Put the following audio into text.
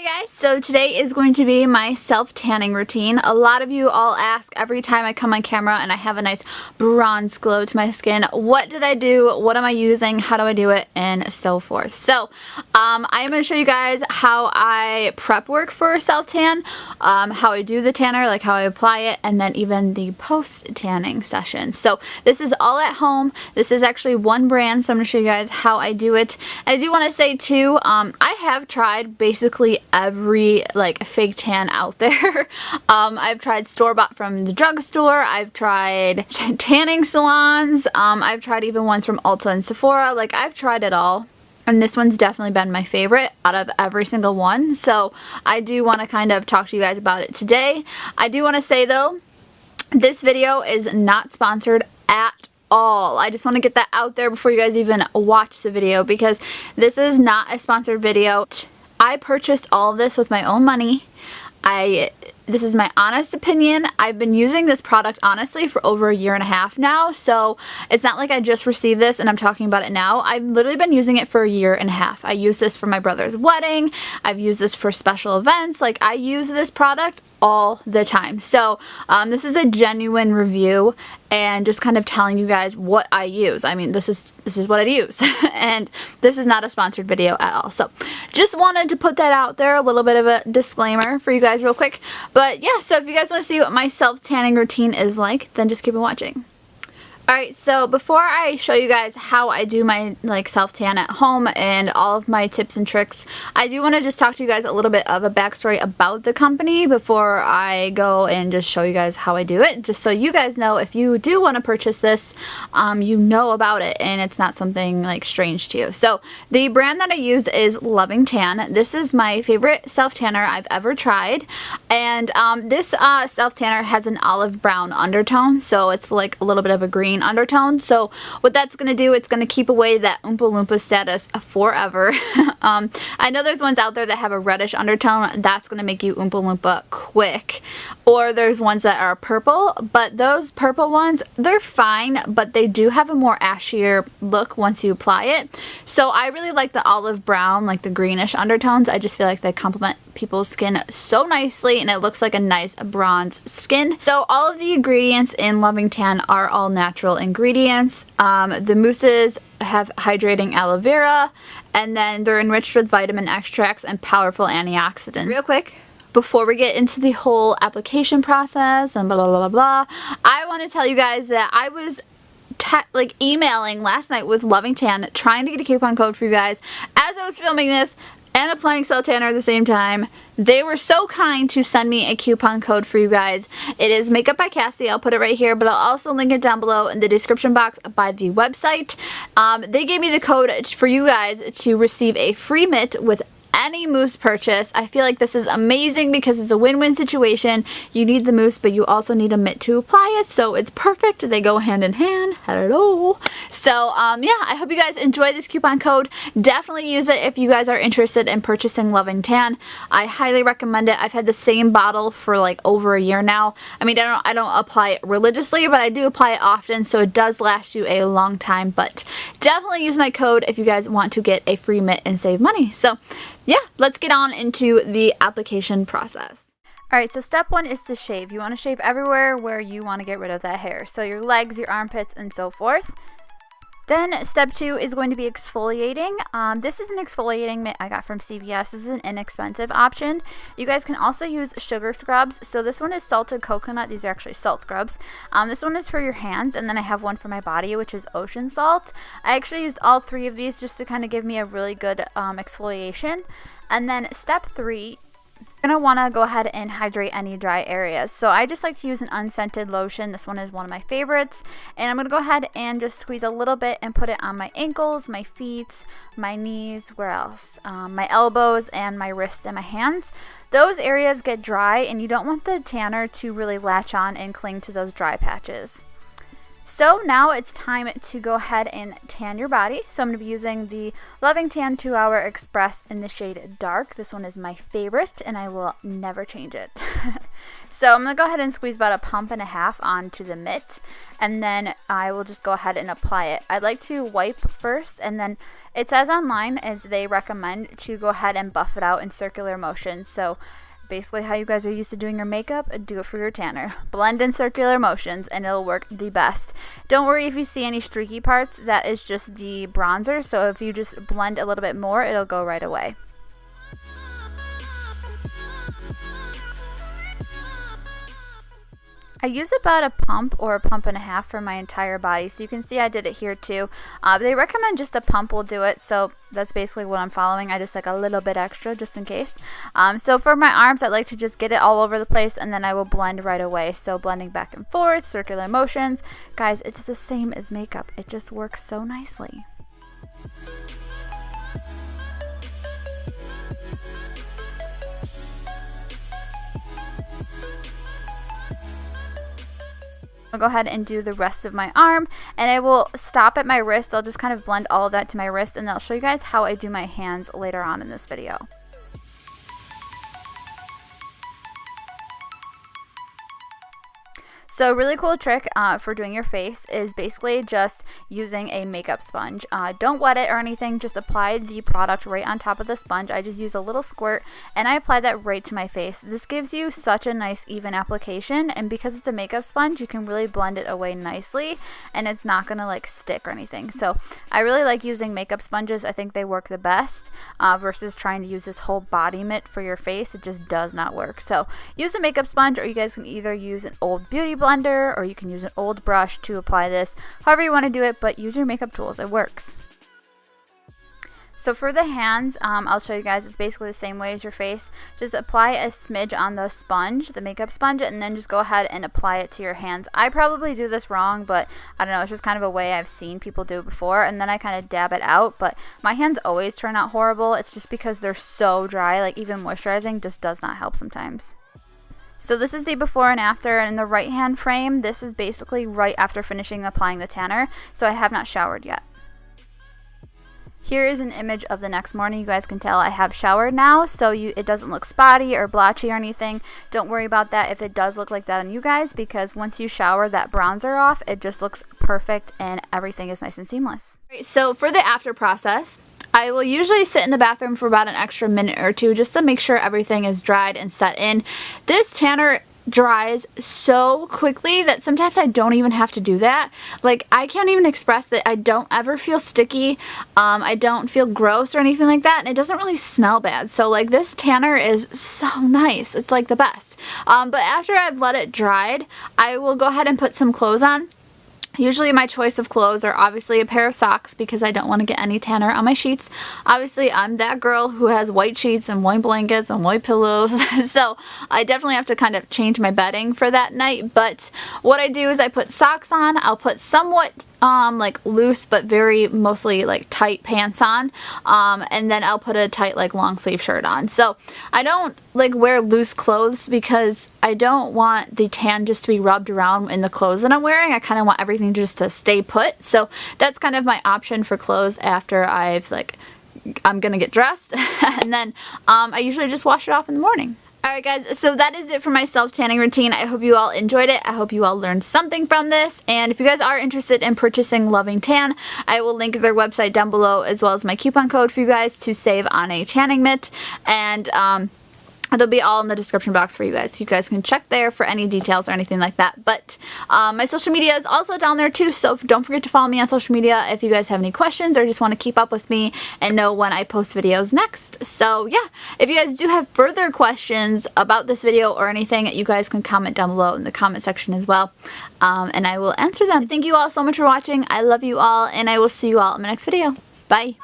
Hi guys, so today is going to be my self-tanning routine. A lot of you all ask every time I come on camera and I have a nice bronze glow to my skin, what did I do, what am I using, how do I do it, and so forth. So I'm going to show you guys how I prep work for a self-tan, how I do the tanner, like how I apply it, and then even the post-tanning session. So this is all at home. This is actually one brand, so I'm going to show you guys how I do it. And I do want to say too, I have tried basically every fake tan out there. I've tried store-bought from the drugstore. I've tried tanning salons. I've tried even ones from Ulta and Sephora. Like, I've tried it all. And this one's definitely been my favorite out of every single one. So I do want to kind of talk to you guys about it today. I do want to say though, this video is not sponsored at all. I just want to get that out there before you guys even watch the video, because this is not a sponsored video. I purchased all of this with my own money. This is my honest opinion. I've been using this product honestly for over a year and a half now, so it's not like I just received this and I'm talking about it now. I've literally been using it for a year and a half. I used this for my brother's wedding. I've used this for special events. Like, I use this product all the time. So this is a genuine review and just kind of telling you guys what I use. I mean, this is what I use and this is not a sponsored video at all. So just wanted to put that out there, a little bit of a disclaimer for you guys real quick. But yeah, so if you guys want to see what my self-tanning routine is like, then just keep on watching. Alright, so before I show you guys how I do my self-tan at home and all of my tips and tricks, I do want to just talk to you guys a little bit of a backstory about the company before I go and just show you guys how I do it, just so you guys know if you do want to purchase this, you know about it and it's not something strange to you. So the brand that I use is Loving Tan. This is my favorite self-tanner I've ever tried, and this self-tanner has an olive brown undertone, so it's like a little bit of a green undertone. So what that's going to do, it's going to keep away that Oompa Loompa status forever. I know there's ones out there that have a reddish undertone. That's going to make you Oompa Loompa quick. Or there's ones that are purple, but those purple ones, they're fine, but they do have a more ashier look once you apply it. So I really like the olive brown, like the greenish undertones. I just feel like they complement people's skin so nicely and it looks like a nice bronze skin. So all of the ingredients in Loving Tan are all natural ingredients. The mousses have hydrating aloe vera, and then they're enriched with vitamin extracts and powerful antioxidants. Real quick, before we get into the whole application process and blah blah blah blah, I want to tell you guys that I was emailing last night with Loving Tan trying to get a coupon code for you guys as I was filming this and applying self-tanner at the same time. They were so kind to send me a coupon code for you guys. It is Makeup by Cassie. I'll put it right here, but I'll also link it down below in the description box by the website. They gave me the code for you guys to receive a free mitt with any mousse purchase. I feel like this is amazing because it's a win-win situation. You need the mousse, but you also need a mitt to apply it, so it's perfect. They go hand in hand. Hello. So yeah, I hope you guys enjoy this coupon code. Definitely use it if you guys are interested in purchasing Loving Tan. I highly recommend it. I've had the same bottle for over a year now. I mean, I don't apply it religiously, but I do apply it often, so it does last you a long time. But definitely use my code if you guys want to get a free mitt and save money. So yeah, let's get on into the application process. Alright, so step one is to shave. You want to shave everywhere where you want to get rid of that hair. So your legs, your armpits, and so forth. Then step two is going to be exfoliating. This is an exfoliating mitt I got from CVS. This is an inexpensive option. You guys can also use sugar scrubs. So this one is salted coconut. These are actually salt scrubs. This one is for your hands, and then I have one for my body, which is ocean salt. I actually used all three of these just to kind of give me a really good exfoliation. And then step three, you're going to want to go ahead and hydrate any dry areas. So I just like to use an unscented lotion. This one is one of my favorites. And I'm going to go ahead and just squeeze a little bit and put it on my ankles, my feet, my knees, where else? My elbows and my wrist and my hands. Those areas get dry and you don't want the tanner to really latch on and cling to those dry patches. So now it's time to go ahead and tan your body. So I'm going to be using the Loving Tan 2 Hour Express in the shade Dark. This one is my favorite and I will never change it. So I'm going to go ahead and squeeze about 1.5 pumps onto the mitt, and then I will just go ahead and apply it. I'd like to wipe first, and then it says online as they recommend to go ahead and buff it out in circular motions. So basically how you guys are used to doing your makeup, do it for your tanner. Blend in circular motions and it'll work the best. Don't worry if you see any streaky parts, that is just the bronzer, so if you just blend a little bit more, it'll go right away. I use about 1 pump or 1.5 pumps for my entire body, so you can see I did it here too. They recommend just 1 pump will do it, so that's basically what I'm following. I just like a little bit extra just in case. So for my arms, I like to just get it all over the place, and then I will blend right away. So blending back and forth, circular motions. Guys, it's the same as makeup. It just works so nicely. I'll go ahead and do the rest of my arm, and I will stop at my wrist. I'll just kind of blend all of that to my wrist, and I'll show you guys how I do my hands later on in this video. So a really cool trick for doing your face is basically just using a makeup sponge. Don't wet it or anything, just apply the product right on top of the sponge. I just use a little squirt and I apply that right to my face. This gives you such a nice even application, and because it's a makeup sponge, you can really blend it away nicely and it's not gonna like stick or anything. So I really like using makeup sponges. I think they work the best versus trying to use this whole body mitt for your face. It just does not work. So use a makeup sponge, or you guys can either use an old beauty blender, or you can use an old brush to apply this. However you want to do it, but use your makeup tools. It works. So for the hands, I'll show you guys. It's basically the same way as your face. Just apply a smidge on the sponge, the makeup sponge, and then just go ahead and apply it to your hands. I probably do this wrong, but I don't know. It's just kind of a way I've seen people do it before, and then I kind of dab it out. But my hands always turn out horrible. It's just because they're so dry. Like even moisturizing just does not help sometimes. So this is the before and after, and in the right hand frame, this is basically right after finishing applying the tanner, so I have not showered yet. Here is an image of the next morning. You guys can tell I have showered now, so it doesn't look spotty or blotchy or anything. Don't worry about that if it does look like that on you guys, because once you shower that bronzer off, it just looks perfect and everything is nice and seamless. So for the after process, I will usually sit in the bathroom for about an extra minute or two just to make sure everything is dried and set in. This tanner dries so quickly that sometimes I don't even have to do that. Like, I can't even express that I don't ever feel sticky. I don't feel gross or anything like that, and it doesn't really smell bad. So like, this tanner is so nice. It's like the best. But after I've let it dried, I will go ahead and put some clothes on. Usually my choice of clothes are obviously a pair of socks because I don't want to get any tanner on my sheets. Obviously, I'm that girl who has white sheets and white blankets and white pillows, so I definitely have to kind of change my bedding for that night. But what I do is I put socks on. I'll put somewhat like loose but very mostly like tight pants on, and then I'll put a tight like long sleeve shirt on. So I don't like wear loose clothes because I don't want the tan just to be rubbed around in the clothes that I'm wearing. I kind of want everything just to stay put. So that's kind of my option for clothes after I'm gonna get dressed and then I usually just wash it off in the morning. Alright guys, so that is it for my self-tanning routine. I hope you all enjoyed it. I hope you all learned something from this. And if you guys are interested in purchasing Loving Tan, I will link their website down below as well as my coupon code for you guys to save on a tanning mitt. And it'll be all in the description box for you guys. You guys can check there for any details or anything like that. But my social media is also down there too, so don't forget to follow me on social media if you guys have any questions or just want to keep up with me and know when I post videos next. So yeah, if you guys do have further questions about this video or anything, you guys can comment down below in the comment section as well, and I will answer them. Thank you all so much for watching. I love you all, and I will see you all in my next video. Bye!